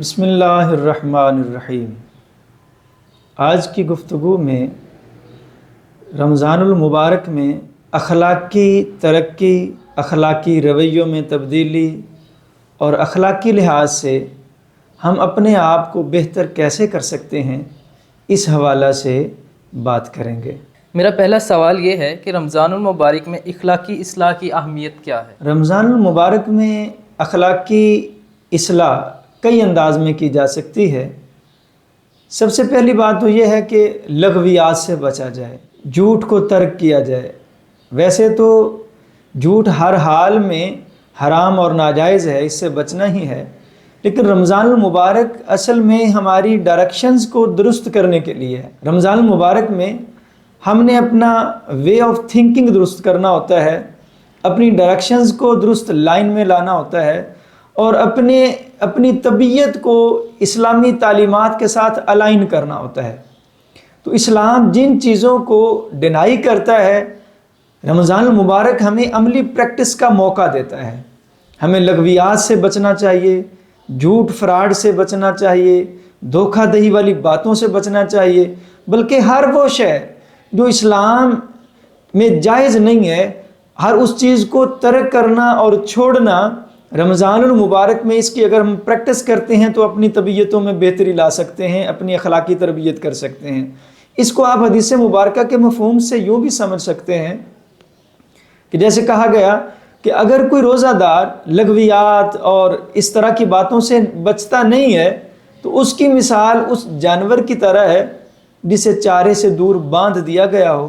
بسم اللہ الرحمن الرحیم۔ آج کی گفتگو میں رمضان المبارک میں اخلاقی ترقی، اخلاقی رویوں میں تبدیلی اور اخلاقی لحاظ سے ہم اپنے آپ کو بہتر کیسے کر سکتے ہیں، اس حوالہ سے بات کریں گے۔ میرا پہلا سوال یہ ہے کہ رمضان المبارک میں اخلاقی اصلاح کی اہمیت کیا ہے؟ رمضان المبارک میں اخلاقی اصلاح کئی انداز میں کی جا سکتی ہے۔ سب سے پہلی بات تو یہ ہے کہ لغویات سے بچا جائے، جھوٹ کو ترک کیا جائے۔ ویسے تو جھوٹ ہر حال میں حرام اور ناجائز ہے، اس سے بچنا ہی ہے، لیکن رمضان المبارک اصل میں ہماری ڈائریکشنز کو درست کرنے کے لیے ہے۔ رمضان المبارک میں ہم نے اپنا وے آف تھنکنگ درست کرنا ہوتا ہے، اپنی ڈائریکشنز کو درست لائن میں لانا ہوتا ہے، اور اپنی طبیعت کو اسلامی تعلیمات کے ساتھ الائن کرنا ہوتا ہے۔ تو اسلام جن چیزوں کو ڈینائی کرتا ہے، رمضان المبارک ہمیں عملی پریکٹس کا موقع دیتا ہے۔ ہمیں لغویات سے بچنا چاہیے، جھوٹ فراڈ سے بچنا چاہیے، دھوکہ دہی والی باتوں سے بچنا چاہیے، بلکہ ہر وہ شے جو اسلام میں جائز نہیں ہے، ہر اس چیز کو ترک کرنا اور چھوڑنا رمضان المبارک میں، اس کی اگر ہم پریکٹس کرتے ہیں تو اپنی طبیعتوں میں بہتری لا سکتے ہیں، اپنی اخلاقی تربیت کر سکتے ہیں۔ اس کو آپ حدیث مبارکہ کے مفہوم سے یوں بھی سمجھ سکتے ہیں کہ جیسے کہا گیا کہ اگر کوئی روزہ دار لغویات اور اس طرح کی باتوں سے بچتا نہیں ہے تو اس کی مثال اس جانور کی طرح ہے جسے چارے سے دور باندھ دیا گیا ہو۔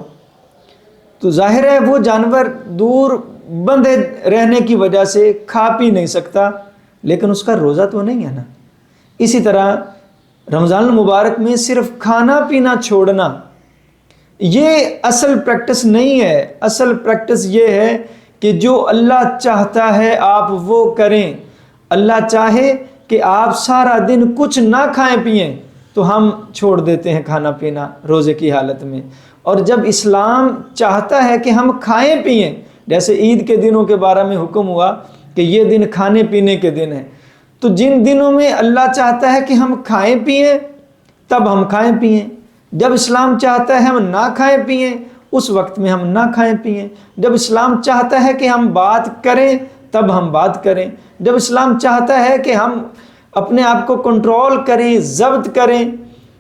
تو ظاہر ہے وہ جانور دور بندھے رہنے کی وجہ سے کھا پی نہیں سکتا، لیکن اس کا روزہ تو نہیں ہے نا۔ اسی طرح رمضان المبارک میں صرف کھانا پینا چھوڑنا یہ اصل پریکٹس نہیں ہے۔ اصل پریکٹس یہ ہے کہ جو اللہ چاہتا ہے آپ وہ کریں۔ اللہ چاہے کہ آپ سارا دن کچھ نہ کھائیں پئیں تو ہم چھوڑ دیتے ہیں کھانا پینا روزے کی حالت میں، اور جب اسلام چاہتا ہے کہ ہم کھائیں پئیں، جیسے عید کے دنوں کے بارے میں حکم ہوا کہ یہ دن کھانے پینے کے دن ہیں، تو جن دنوں میں اللہ چاہتا ہے کہ ہم کھائیں پئیں تب ہم کھائیں پئیں۔ جب اسلام چاہتا ہے ہم نہ کھائیں پئیں اس وقت میں ہم نہ کھائیں پئیں۔ جب اسلام چاہتا ہے کہ ہم بات کریں تب ہم بات کریں۔ جب اسلام چاہتا ہے کہ ہم اپنے آپ کو کنٹرول کریں، ضبط کریں،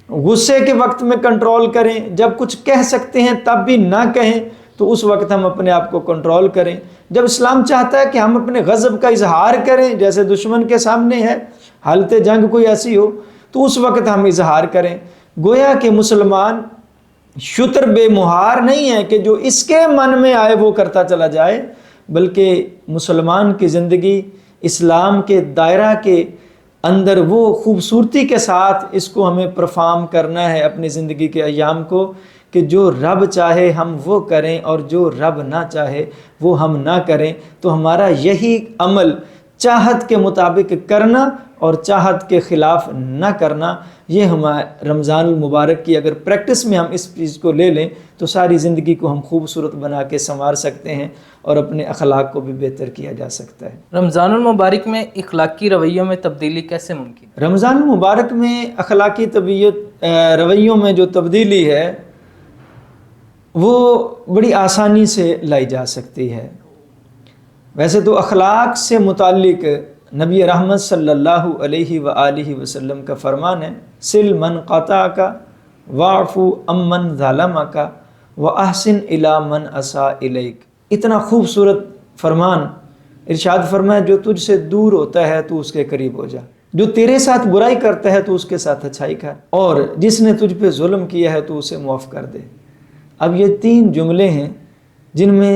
غصے کے وقت میں کنٹرول کریں، جب کچھ کہہ سکتے ہیں تب بھی نہ کہیں تو اس وقت ہم اپنے آپ کو کنٹرول کریں۔ جب اسلام چاہتا ہے کہ ہم اپنے غضب کا اظہار کریں، جیسے دشمن کے سامنے ہے، حالت جنگ کوئی ایسی ہو تو اس وقت ہم اظہار کریں۔ گویا کہ مسلمان شتر بے مہار نہیں ہے کہ جو اس کے من میں آئے وہ کرتا چلا جائے، بلکہ مسلمان کی زندگی اسلام کے دائرہ کے اندر وہ خوبصورتی کے ساتھ اس کو ہمیں پرفارم کرنا ہے اپنی زندگی کے ایام کو، کہ جو رب چاہے ہم وہ کریں اور جو رب نہ چاہے وہ ہم نہ کریں۔ تو ہمارا یہی عمل چاہت کے مطابق کرنا اور چاہت کے خلاف نہ کرنا، یہ ہمارا رمضان المبارک کی اگر پریکٹس میں ہم اس چیز کو لے لیں تو ساری زندگی کو ہم خوبصورت بنا کے سنوار سکتے ہیں اور اپنے اخلاق کو بھی بہتر کیا جا سکتا ہے۔ رمضان المبارک میں اخلاقی رویوں میں تبدیلی کیسے ممکن ہے؟ رمضان المبارک میں اخلاقی رویوں میں جو تبدیلی ہے وہ بڑی آسانی سے لائی جا سکتی ہے۔ ویسے تو اخلاق سے متعلق نبی رحمت صلی اللہ علیہ وآلہ وسلم کا فرمان ہے، سل من قطعک واعفو عمن ظلمک واحسن الی من اساء الیک۔ اتنا خوبصورت فرمان ارشاد فرمایا، جو تجھ سے دور ہوتا ہے تو اس کے قریب ہو جا، جو تیرے ساتھ برائی کرتا ہے تو اس کے ساتھ اچھائی کر، اور جس نے تجھ پہ ظلم کیا ہے تو اسے معاف کر دے۔ اب یہ تین جملے ہیں جن میں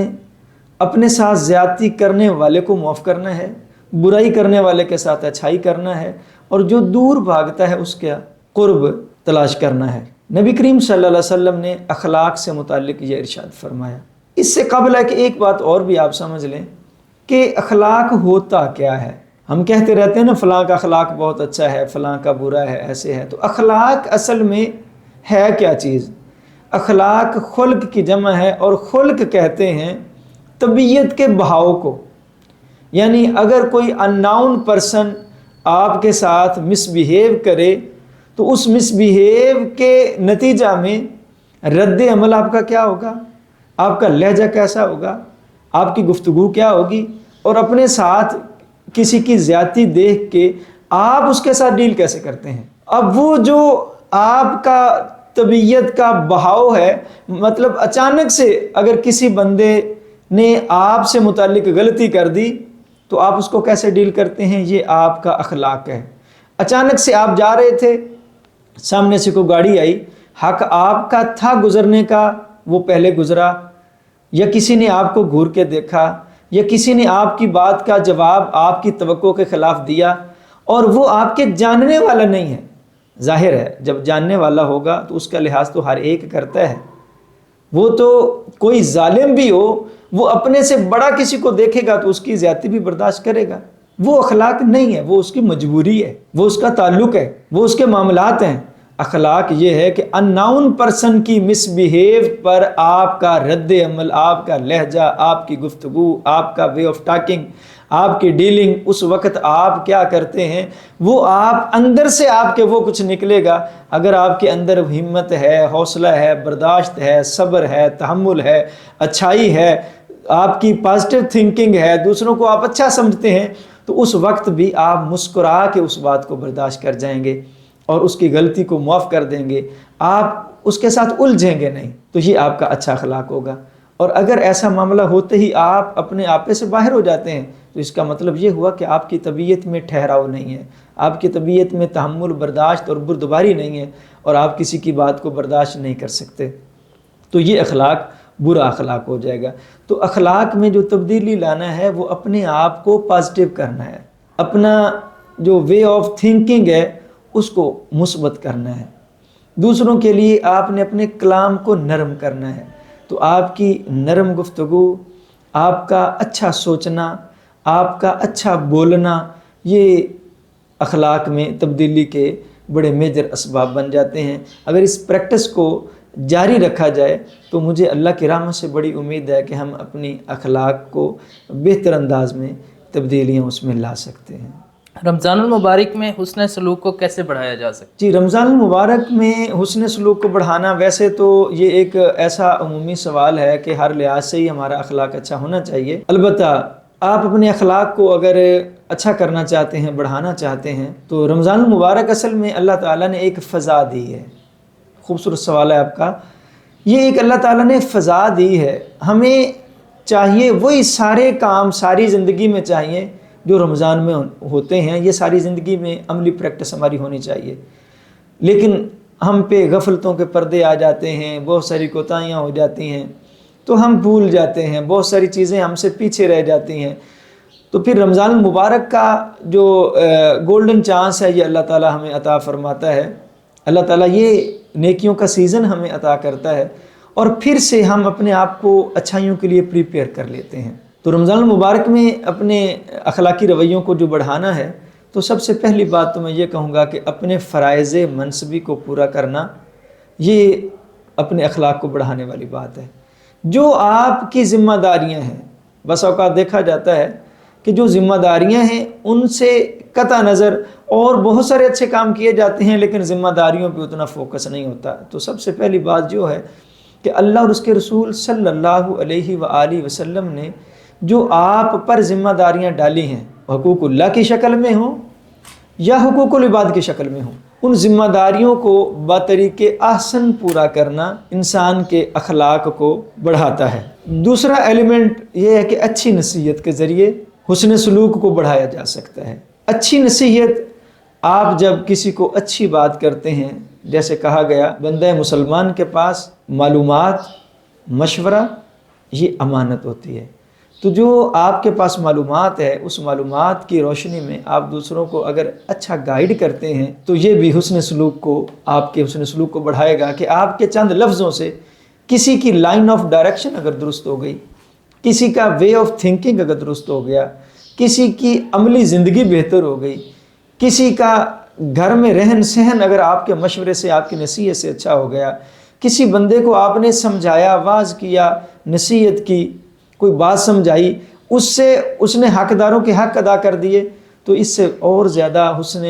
اپنے ساتھ زیادتی کرنے والے کو معاف کرنا ہے، برائی کرنے والے کے ساتھ اچھائی کرنا ہے، اور جو دور بھاگتا ہے اس کا قرب تلاش کرنا ہے۔ نبی کریم صلی اللہ علیہ وسلم نے اخلاق سے متعلق یہ ارشاد فرمایا۔ اس سے قبل ہے کہ ایک بات اور بھی آپ سمجھ لیں کہ اخلاق ہوتا کیا ہے۔ ہم کہتے رہتے ہیں نا فلاں کا اخلاق بہت اچھا ہے، فلاں کا برا ہے، ایسے ہے۔ تو اخلاق اصل میں ہے کیا چیز؟ اخلاق خلق کی جمع ہے، اور خلق کہتے ہیں طبیعت کے بہاؤ کو۔ یعنی اگر کوئی ان ناؤن پرسن آپ کے ساتھ مس بیہیو کرے تو اس مس بیہیو کے نتیجہ میں رد عمل آپ کا کیا ہوگا، آپ کا لہجہ کیسا ہوگا، آپ کی گفتگو کیا ہوگی، اور اپنے ساتھ کسی کی زیادتی دیکھ کے آپ اس کے ساتھ ڈیل کیسے کرتے ہیں۔ اب وہ جو آپ کا طبیعت کا بہاؤ ہے، مطلب اچانک سے اگر کسی بندے نے آپ سے متعلق غلطی کر دی تو آپ اس کو کیسے ڈیل کرتے ہیں، یہ آپ کا اخلاق ہے۔ اچانک سے آپ جا رہے تھے، سامنے سے کوئی گاڑی آئی، حق آپ کا تھا گزرنے کا، وہ پہلے گزرا، یا کسی نے آپ کو گھور کے دیکھا، یا کسی نے آپ کی بات کا جواب آپ کی توقع کے خلاف دیا، اور وہ آپ کے جاننے والا نہیں ہے۔ ظاہر ہے جب جاننے والا ہوگا تو اس کا لحاظ تو ہر ایک کرتا ہے، وہ تو کوئی ظالم بھی ہو وہ اپنے سے بڑا کسی کو دیکھے گا تو اس کی زیادتی بھی برداشت کرے گا۔ وہ اخلاق نہیں ہے، وہ اس کی مجبوری ہے، وہ اس کا تعلق ہے، وہ اس کے معاملات ہیں۔ اخلاق یہ ہے کہ ان ناؤن پرسن کی مس بیہیو پر آپ کا رد عمل، آپ کا لہجہ، آپ کی گفتگو، آپ کا وے آف ٹاکنگ، آپ کی ڈیلنگ، اس وقت آپ کیا کرتے ہیں وہ آپ اندر سے آپ کے وہ کچھ نکلے گا۔ اگر آپ کے اندر ہمت ہے، حوصلہ ہے، برداشت ہے، صبر ہے، تحمل ہے، اچھائی ہے، آپ کی پازیٹیو تھنکنگ ہے، دوسروں کو آپ اچھا سمجھتے ہیں، تو اس وقت بھی آپ مسکرا کے اس بات کو برداشت کر جائیں گے اور اس کی غلطی کو معاف کر دیں گے، آپ اس کے ساتھ الجھیں گے نہیں۔ تو یہ آپ کا اچھا اخلاق ہوگا۔ اور اگر ایسا معاملہ ہوتے ہی آپ اپنے آپے سے باہر ہو جاتے ہیں تو اس کا مطلب یہ ہوا کہ آپ کی طبیعت میں ٹھہراؤ نہیں ہے، آپ کی طبیعت میں تحمل، برداشت اور بردباری نہیں ہے، اور آپ کسی کی بات کو برداشت نہیں کر سکتے، تو یہ اخلاق برا اخلاق ہو جائے گا۔ تو اخلاق میں جو تبدیلی لانا ہے وہ اپنے آپ کو پازیٹیو کرنا ہے، اپنا جو وے آف تھنکنگ ہے اس کو مثبت کرنا ہے، دوسروں کے لیے آپ نے اپنے کلام کو نرم کرنا ہے۔ تو آپ کی نرم گفتگو، آپ کا اچھا سوچنا، آپ کا اچھا بولنا، یہ اخلاق میں تبدیلی کے بڑے میجر اسباب بن جاتے ہیں۔ اگر اس پریکٹس کو جاری رکھا جائے تو مجھے اللہ کی رحمت سے بڑی امید ہے کہ ہم اپنی اخلاق کو بہتر انداز میں تبدیلیاں اس میں لا سکتے ہیں۔ رمضان المبارک میں حسن سلوک کو کیسے بڑھایا جا سکتا جی، رمضان المبارک میں حسن سلوک کو بڑھانا، ویسے تو یہ ایک ایسا عمومی سوال ہے کہ ہر لحاظ سے ہی ہمارا اخلاق اچھا ہونا چاہیے۔ البتہ آپ اپنے اخلاق کو اگر اچھا کرنا چاہتے ہیں، بڑھانا چاہتے ہیں، تو رمضان المبارک اصل میں اللہ تعالیٰ نے ایک فضا دی ہے۔ خوبصورت سوال ہے آپ کا۔ یہ ایک اللہ تعالیٰ نے فضا دی ہے، ہمیں چاہیے وہی سارے کام ساری زندگی میں چاہیے جو رمضان میں ہوتے ہیں، یہ ساری زندگی میں عملی پریکٹس ہماری ہونی چاہیے، لیکن ہم پہ غفلتوں کے پردے آ جاتے ہیں، بہت ساری کوتاہیاں ہو جاتی ہیں، تو ہم بھول جاتے ہیں، بہت ساری چیزیں ہم سے پیچھے رہ جاتی ہیں۔ تو پھر رمضان المبارک کا جو گولڈن چانس ہے یہ اللہ تعالیٰ ہمیں عطا فرماتا ہے، اللہ تعالیٰ یہ نیکیوں کا سیزن ہمیں عطا کرتا ہے، اور پھر سے ہم اپنے آپ کو اچھائیوں کے لیے پریپیئر کر لیتے ہیں۔ تو رمضان المبارک میں اپنے اخلاقی رویوں کو جو بڑھانا ہے تو سب سے پہلی بات تو میں یہ کہوں گا کہ اپنے فرائض منصبی کو پورا کرنا، یہ اپنے اخلاق کو بڑھانے والی بات ہے۔ جو آپ کی ذمہ داریاں ہیں، بس اوقات دیکھا جاتا ہے کہ جو ذمہ داریاں ہیں ان سے قطع نظر اور بہت سارے اچھے کام کیے جاتے ہیں لیکن ذمہ داریوں پہ اتنا فوکس نہیں ہوتا۔ تو سب سے پہلی بات جو ہے کہ اللہ اور اس کے رسول صلی اللہ علیہ وآلہ وسلم نے جو آپ پر ذمہ داریاں ڈالی ہیں، حقوق اللہ کی شکل میں ہوں یا حقوق العباد کی شکل میں ہوں، ان ذمہ داریوں کو بطریق احسن پورا کرنا انسان کے اخلاق کو بڑھاتا ہے۔ دوسرا ایلیمنٹ یہ ہے کہ اچھی نصیحت کے ذریعے حسن سلوک کو بڑھایا جا سکتا ہے۔ اچھی نصیحت، آپ جب کسی کو اچھی بات کرتے ہیں، جیسے کہا گیا بندہ مسلمان کے پاس معلومات، مشورہ، یہ امانت ہوتی ہے۔ تو جو آپ کے پاس معلومات ہے، اس معلومات کی روشنی میں آپ دوسروں کو اگر اچھا گائیڈ کرتے ہیں تو یہ بھی حسن سلوک کو، آپ کے حسن سلوک کو بڑھائے گا کہ آپ کے چند لفظوں سے کسی کی لائن آف ڈائریکشن اگر درست ہو گئی، کسی کا وے آف تھنکنگ اگر درست ہو گیا، کسی کی عملی زندگی بہتر ہو گئی، کسی کا گھر میں رہن سہن اگر آپ کے مشورے سے، آپ کی نصیحت سے اچھا ہو گیا، کسی بندے کو آپ نے سمجھایا، واعظ کیا، نصیحت کی، کوئی بات سمجھائی، اس سے اس نے حقداروں کے حق ادا کر دیے، تو اس سے اور زیادہ حسن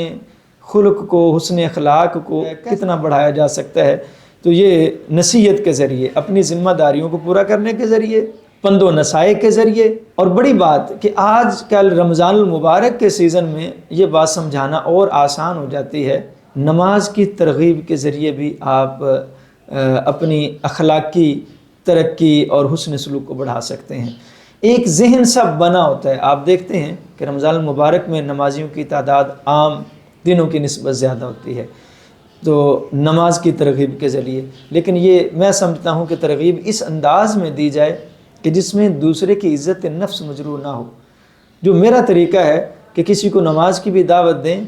خلق کو، حسن اخلاق کو کتنا بڑھایا جا سکتا ہے۔ تو یہ نصیحت کے ذریعے، اپنی ذمہ داریوں کو پورا کرنے کے ذریعے، پند و نصائح کے ذریعے، اور بڑی بات کہ آج کل رمضان المبارک کے سیزن میں یہ بات سمجھانا اور آسان ہو جاتی ہے، نماز کی ترغیب کے ذریعے بھی آپ اپنی اخلاقی ترقی اور حسن سلوک کو بڑھا سکتے ہیں۔ ایک ذہن سب بنا ہوتا ہے، آپ دیکھتے ہیں کہ رمضان المبارک میں نمازیوں کی تعداد عام دنوں کی نسبت زیادہ ہوتی ہے، تو نماز کی ترغیب کے ذریعے۔ لیکن یہ میں سمجھتا ہوں کہ ترغیب اس انداز میں دی جائے کہ جس میں دوسرے کی عزت نفس مجروح نہ ہو۔ جو میرا طریقہ ہے کہ کسی کو نماز کی بھی دعوت دیں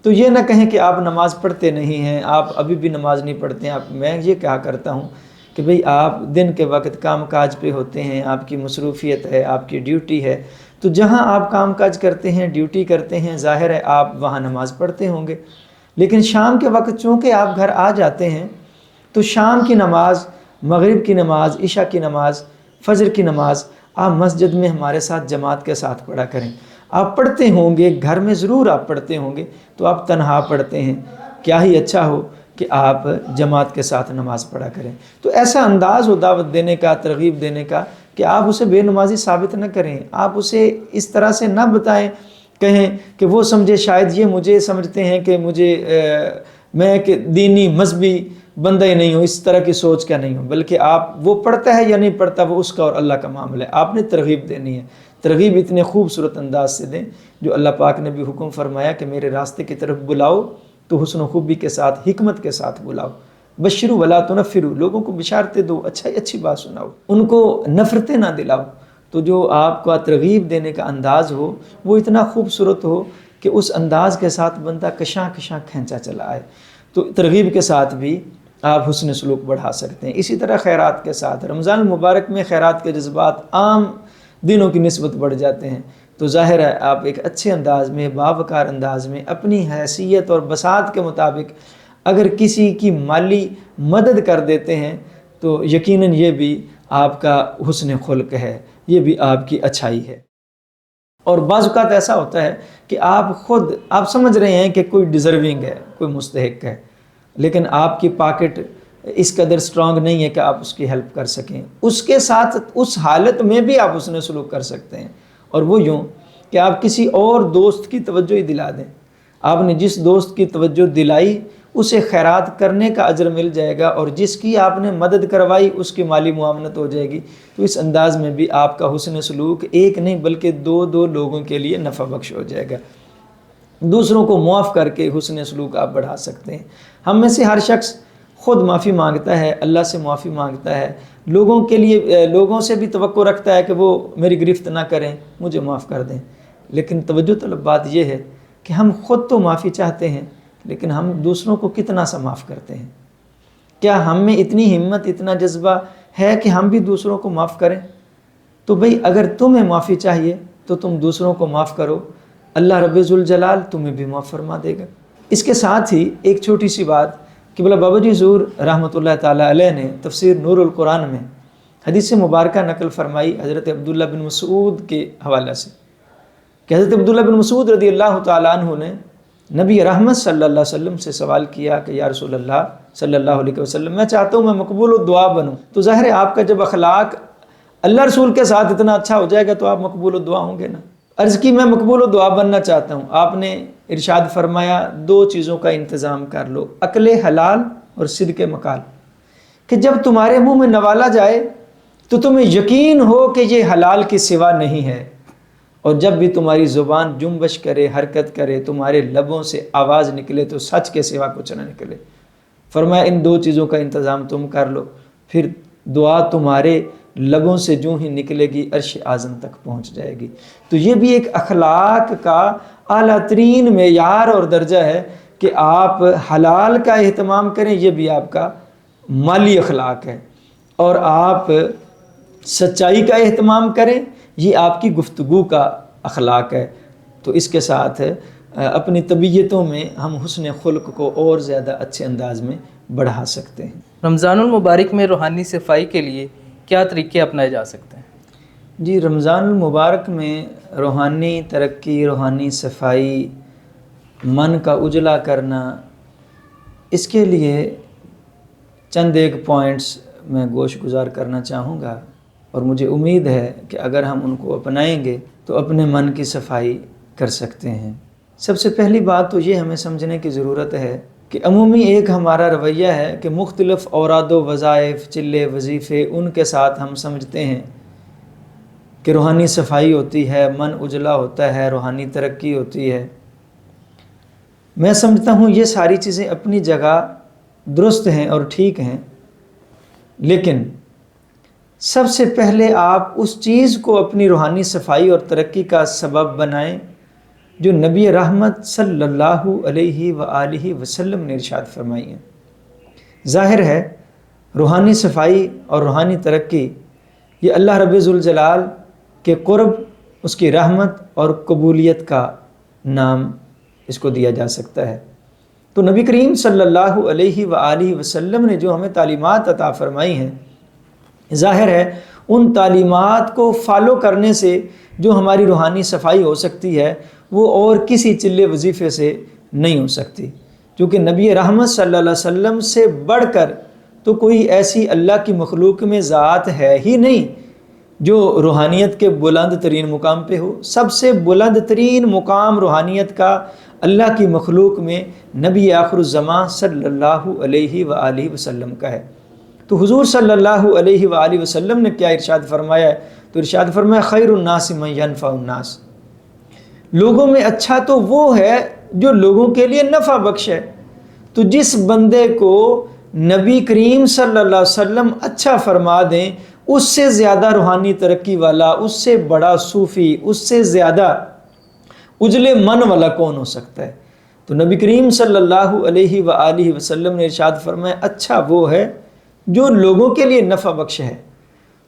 تو یہ نہ کہیں کہ آپ نماز پڑھتے نہیں ہیں، آپ ابھی بھی نماز نہیں پڑھتے ہیں۔ میں یہ کہا کرتا ہوں کہ بھئی آپ دن کے وقت کام کاج پہ ہوتے ہیں، آپ کی مصروفیت ہے، آپ کی ڈیوٹی ہے، تو جہاں آپ کام کاج کرتے ہیں، ڈیوٹی کرتے ہیں، ظاہر ہے آپ وہاں نماز پڑھتے ہوں گے۔ لیکن شام کے وقت چونکہ آپ گھر آ جاتے ہیں تو شام کی نماز، مغرب کی نماز، عشاء کی نماز، فجر کی نماز آپ مسجد میں ہمارے ساتھ جماعت کے ساتھ پڑھا کریں۔ آپ پڑھتے ہوں گے، گھر میں ضرور آپ پڑھتے ہوں گے، تو آپ تنہا پڑھتے ہیں، کیا ہی اچھا ہو کہ آپ جماعت کے ساتھ نماز پڑھا کریں۔ تو ایسا انداز ہو دعوت دینے کا، ترغیب دینے کا کہ آپ اسے بے نمازی ثابت نہ کریں، آپ اسے اس طرح سے نہ بتائیں، کہیں کہ وہ سمجھے شاید یہ مجھے سمجھتے ہیں کہ میں کہ دینی مذہبی بندہ ہی نہیں ہوں، اس طرح کی سوچ کا نہیں ہوں، بلکہ آپ وہ پڑھتا ہے یا نہیں پڑھتا وہ اس کا اور اللہ کا معاملہ ہے۔ آپ نے ترغیب دینی ہے، ترغیب اتنے خوبصورت انداز سے دیں جو اللہ پاک نے بھی حکم فرمایا کہ میرے راستے کی طرف بلاؤ تو حسن و خوبی کے ساتھ، حکمت کے ساتھ بلاؤ۔ بشروا ولا تنفروا، لوگوں کو بشارتیں دو، اچھی بات سناؤ، ان کو نفرتیں نہ دلاؤ۔ تو جو آپ کا ترغیب دینے کا انداز ہو وہ اتنا خوبصورت ہو کہ اس انداز کے ساتھ بندہ کشاں کھینچا چلا آئے۔ تو ترغیب کے ساتھ بھی آپ حسن سلوک بڑھا سکتے ہیں۔ اسی طرح خیرات کے ساتھ، رمضان المبارک میں خیرات کے جذبات عام دنوں کی نسبت بڑھ جاتے ہیں، تو ظاہر ہے آپ ایک اچھے انداز میں، باوقار انداز میں، اپنی حیثیت اور بساط کے مطابق اگر کسی کی مالی مدد کر دیتے ہیں تو یقیناً یہ بھی آپ کا حسن خلق ہے، یہ بھی آپ کی اچھائی ہے۔ اور بعض اوقات ایسا ہوتا ہے کہ آپ سمجھ رہے ہیں کہ کوئی ڈیزرونگ ہے، کوئی مستحق ہے، لیکن آپ کی پاکٹ اس قدر سٹرونگ نہیں ہے کہ آپ اس کی ہیلپ کر سکیں، اس کے ساتھ اس حالت میں بھی آپ حسن سلوک کر سکتے ہیں۔ اور وہ یوں کہ آپ کسی اور دوست کی توجہ ہی دلا دیں، آپ نے جس دوست کی توجہ دلائی اسے خیرات کرنے کا اجر مل جائے گا، اور جس کی آپ نے مدد کروائی اس کی مالی معاونت ہو جائے گی۔ تو اس انداز میں بھی آپ کا حسن سلوک ایک نہیں بلکہ دو لوگوں کے لیے نفع بخش ہو جائے گا۔ دوسروں کو معاف کر کے حسن سلوک آپ بڑھا سکتے ہیں۔ ہم میں سے ہر شخص خود معافی مانگتا ہے، اللہ سے معافی مانگتا ہے، لوگوں کے لیے، لوگوں سے بھی توقع رکھتا ہے کہ وہ میری گرفت نہ کریں، مجھے معاف کر دیں۔ لیکن توجہ طلب بات یہ ہے کہ ہم خود تو معافی چاہتے ہیں، لیکن ہم دوسروں کو کتنا سا معاف کرتے ہیں؟ کیا ہم میں اتنی ہمت، اتنا جذبہ ہے کہ ہم بھی دوسروں کو معاف کریں؟ تو بھئی اگر تمہیں معافی چاہیے تو تم دوسروں کو معاف کرو، اللہ رب ذوالجلال تمہیں بھی معاف فرما دے گا۔ اس کے ساتھ ہی ایک چھوٹی سی بات کہ بلا بابا جی حضور رحمۃ اللہ تعالیٰ علیہ نے تفسیر نور القرآن میں حدیث مبارکہ نقل فرمائی حضرت عبداللہ بن مسعود کے حوالہ سے کہ حضرت عبداللہ بن مسعود رضی اللہ تعالیٰ عنہ نے نبی رحمت صلی اللہ علیہ وسلم سے سوال کیا کہ یا رسول اللہ صلی اللہ علیہ وسلم، میں چاہتا ہوں میں مقبول الدعا بنوں۔ تو ظاہر ہے آپ کا جب اخلاق اللہ رسول کے ساتھ اتنا اچھا ہو جائے گا تو آپ مقبول الدعا ہوں گے نا۔ عرض کی میں مقبول الدعا بننا چاہتا ہوں۔ آپ نے ارشاد فرمایا 2 چیزوں کا انتظام کر لو، عقل حلال اور صدق مقال، کہ جب تمہارے منہ میں نوالا جائے تو تمہیں یقین ہو کہ یہ حلال کے سوا نہیں ہے، اور جب بھی تمہاری زبان جنبش کرے، حرکت کرے، تمہارے لبوں سے آواز نکلے تو سچ کے سوا کچھ نہ نکلے۔ فرمایا ان 2 چیزوں کا انتظام تم کر لو، پھر دعا تمہارے لبوں سے جو ہی نکلے گی عرش اعظم تک پہنچ جائے گی۔ تو یہ بھی ایک اخلاق کا اعلیٰ ترین معیار اور درجہ ہے کہ آپ حلال کا اہتمام کریں، یہ بھی آپ کا مالی اخلاق ہے، اور آپ سچائی کا اہتمام کریں، یہ آپ کی گفتگو کا اخلاق ہے۔ تو اس کے ساتھ اپنی طبیعتوں میں ہم حسن خلق کو اور زیادہ اچھے انداز میں بڑھا سکتے ہیں۔ رمضان المبارک میں روحانی صفائی کے لیے کیا طریقے اپنائے جا سکتے ہیں؟ جی، رمضان المبارک میں روحانی ترقی، روحانی صفائی، من کا اجلا کرنا، اس کے لیے چند ایک پوائنٹس میں گوش گزار کرنا چاہوں گا، اور مجھے امید ہے کہ اگر ہم ان کو اپنائیں گے تو اپنے من کی صفائی کر سکتے ہیں۔ سب سے پہلی بات تو یہ ہمیں سمجھنے کی ضرورت ہے کہ عمومی ایک ہمارا رویہ ہے کہ مختلف اوراد و وظائف، چلے، وظیفے، ان کے ساتھ ہم سمجھتے ہیں کہ روحانی صفائی ہوتی ہے، من اجلا ہوتا ہے، روحانی ترقی ہوتی ہے۔ میں سمجھتا ہوں یہ ساری چیزیں اپنی جگہ درست ہیں اور ٹھیک ہیں، لیکن سب سے پہلے آپ اس چیز کو اپنی روحانی صفائی اور ترقی کا سبب بنائیں جو نبی رحمت صلی اللہ علیہ وآلہ وسلم نے ارشاد فرمائی ہے۔ ظاہر ہے روحانی صفائی اور روحانی ترقی یہ اللہ رب ذوالجلال کے قرب، اس کی رحمت اور قبولیت کا نام اس کو دیا جا سکتا ہے۔ تو نبی کریم صلی اللہ علیہ وآلہ وسلم نے جو ہمیں تعلیمات عطا فرمائی ہیں، ظاہر ہے ان تعلیمات کو فالو کرنے سے جو ہماری روحانی صفائی ہو سکتی ہے وہ اور کسی چلے وظیفے سے نہیں ہو سکتی، کیونکہ نبی رحمت صلی اللہ علیہ وسلم سے بڑھ کر تو کوئی ایسی اللہ کی مخلوق میں ذات ہے ہی نہیں جو روحانیت کے بلند ترین مقام پہ ہو۔ سب سے بلند ترین مقام روحانیت کا اللہ کی مخلوق میں نبی آخر الزمان صلی اللہ علیہ وآلہ وسلم کا ہے۔ تو حضور صلی اللہ علیہ وآلہ وسلم نے کیا ارشاد فرمایا ہے؟ تو ارشاد فرمایا خیر الناس من ینفع الناس، لوگوں میں اچھا تو وہ ہے جو لوگوں کے لیے نفع بخش ہے۔ تو جس بندے کو نبی کریم صلی اللہ علیہ وسلم اچھا فرما دیں، اس سے زیادہ روحانی ترقی والا، اس سے بڑا صوفی، اس سے زیادہ اجلے من والا کون ہو سکتا ہے؟ تو نبی کریم صلی اللہ علیہ وآلہ وسلم نے ارشاد فرمایا اچھا وہ ہے جو لوگوں کے لیے نفع بخش ہے۔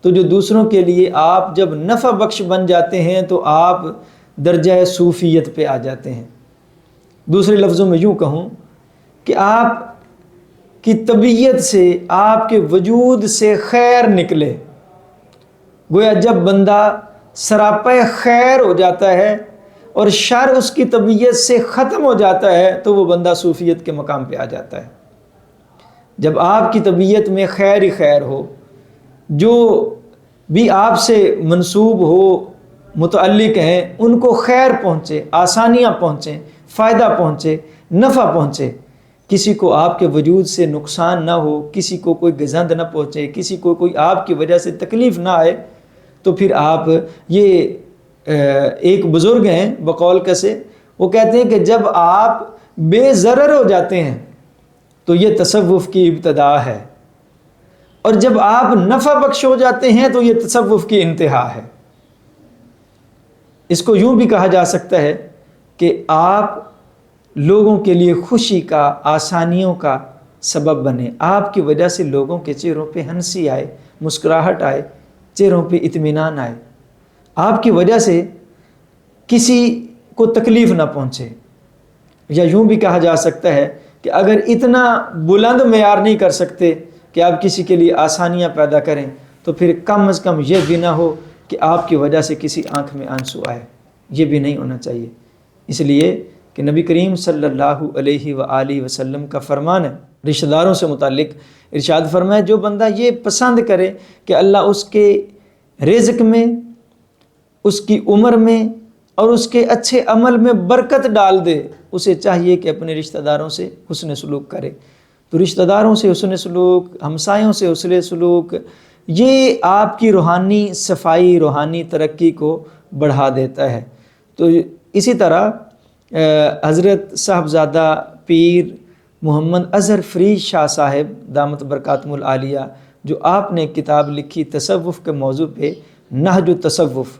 تو جو دوسروں کے لیے آپ جب نفع بخش بن جاتے ہیں تو آپ درجہ صوفیت پہ آ جاتے ہیں۔ دوسرے لفظوں میں یوں کہوں کہ آپ کی طبیعت سے، آپ کے وجود سے خیر نکلے، گویا جب بندہ سراپا خیر ہو جاتا ہے اور شر اس کی طبیعت سے ختم ہو جاتا ہے تو وہ بندہ صوفیت کے مقام پہ آ جاتا ہے۔ جب آپ کی طبیعت میں خیر ہی خیر ہو، جو بھی آپ سے منسوب ہو، متعلق ہیں، ان کو خیر پہنچے، آسانیاں پہنچیں، فائدہ پہنچے، نفع پہنچے، کسی کو آپ کے وجود سے نقصان نہ ہو، کسی کو کوئی گزند نہ پہنچے، کسی کو کوئی آپ کی وجہ سے تکلیف نہ آئے، تو پھر آپ یہ ایک بزرگ ہیں بقول کسے، وہ کہتے ہیں کہ جب آپ بے ضرر ہو جاتے ہیں تو یہ تصوف کی ابتدا ہے، اور جب آپ نفع بخش ہو جاتے ہیں تو یہ تصوف کی انتہا ہے۔ اس کو یوں بھی کہا جا سکتا ہے کہ آپ لوگوں کے لیے خوشی کا، آسانیوں کا سبب بنے، آپ کی وجہ سے لوگوں کے چہروں پہ ہنسی آئے، مسکراہٹ آئے، چہروں پہ اطمینان آئے، آپ کی وجہ سے کسی کو تکلیف نہ پہنچے۔ یا یوں بھی کہا جا سکتا ہے کہ اگر اتنا بلند معیار نہیں کر سکتے کہ آپ کسی کے لیے آسانیاں پیدا کریں تو پھر کم از کم یہ بھی نہ ہو کہ آپ کی وجہ سے کسی آنکھ میں آنسو آئے، یہ بھی نہیں ہونا چاہیے۔ اس لیے کہ نبی کریم صلی اللہ علیہ وآلہ وسلم کا فرمان ہے رشتہ داروں سے متعلق، ارشاد فرمایا جو بندہ یہ پسند کرے کہ اللہ اس کے رزق میں، اس کی عمر میں اور اس کے اچھے عمل میں برکت ڈال دے، اسے چاہیے کہ اپنے رشتہ داروں سے حسن سلوک کرے۔ تو رشتہ داروں سے حسن سلوک، ہمسایوں سے حسن سلوک، یہ آپ کی روحانی صفائی، روحانی ترقی کو بڑھا دیتا ہے۔ تو اسی طرح حضرت صاحبزادہ پیر محمد اظہر فرید شاہ صاحب دامت برکاتہم العالیہ، جو آپ نے کتاب لکھی تصوف کے موضوع پہ، نہج التصوف،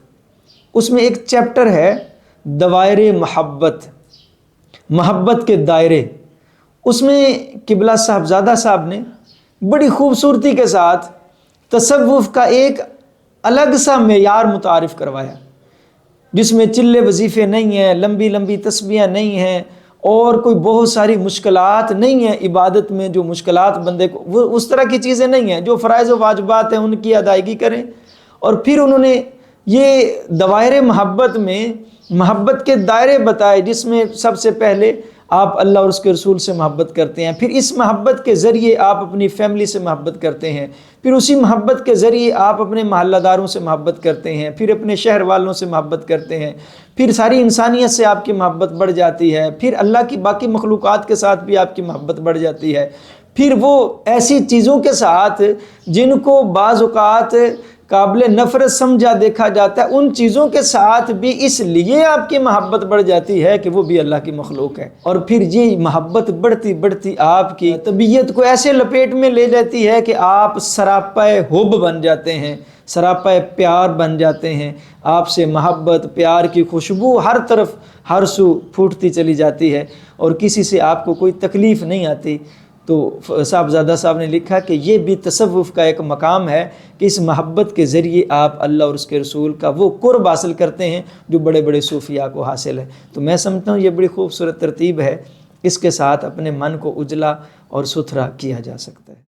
اس میں ایک چیپٹر ہے دوائر محبت، محبت کے دائرے۔ اس میں قبلہ صاحبزادہ صاحب نے بڑی خوبصورتی کے ساتھ تصوف کا ایک الگ سا معیار متعارف کروایا، جس میں چلے وظیفے نہیں ہیں، لمبی لمبی تسبیحیں نہیں ہیں، اور کوئی بہت ساری مشکلات نہیں ہیں عبادت میں، جو مشکلات بندے کو، وہ اس طرح کی چیزیں نہیں ہیں، جو فرائض و واجبات ہیں ان کی ادائیگی کریں۔ اور پھر انہوں نے یہ دوائر محبت میں محبت کے دائرے بتائے، جس میں سب سے پہلے آپ اللہ اور اس کے رسول سے محبت کرتے ہیں، پھر اس محبت کے ذریعے آپ اپنی فیملی سے محبت کرتے ہیں، پھر اسی محبت کے ذریعے آپ اپنے محلہ داروں سے محبت کرتے ہیں، پھر اپنے شہر والوں سے محبت کرتے ہیں، پھر ساری انسانیت سے آپ کی محبت بڑھ جاتی ہے، پھر اللہ کی باقی مخلوقات کے ساتھ بھی آپ کی محبت بڑھ جاتی ہے، پھر وہ ایسی چیزوں کے ساتھ جن کو بعض اوقات قابل نفرت سمجھا دیکھا جاتا ہے، ان چیزوں کے ساتھ بھی اس لیے آپ کی محبت بڑھ جاتی ہے کہ وہ بھی اللہ کی مخلوق ہے، اور پھر یہ محبت بڑھتی بڑھتی آپ کی طبیعت کو ایسے لپیٹ میں لے لیتی ہے کہ آپ سراپائے حب بن جاتے ہیں، سراپائے پیار بن جاتے ہیں، آپ سے محبت پیار کی خوشبو ہر طرف ہر سو پھوٹتی چلی جاتی ہے، اور کسی سے آپ کو کوئی تکلیف نہیں آتی۔ تو صاحبزادہ صاحب نے لکھا کہ یہ بھی تصوف کا ایک مقام ہے کہ اس محبت کے ذریعے آپ اللہ اور اس کے رسول کا وہ قرب حاصل کرتے ہیں جو بڑے بڑے صوفیاء کو حاصل ہے۔ تو میں سمجھتا ہوں یہ بڑی خوبصورت ترتیب ہے، اس کے ساتھ اپنے من کو اجلا اور ستھرا کیا جا سکتا ہے۔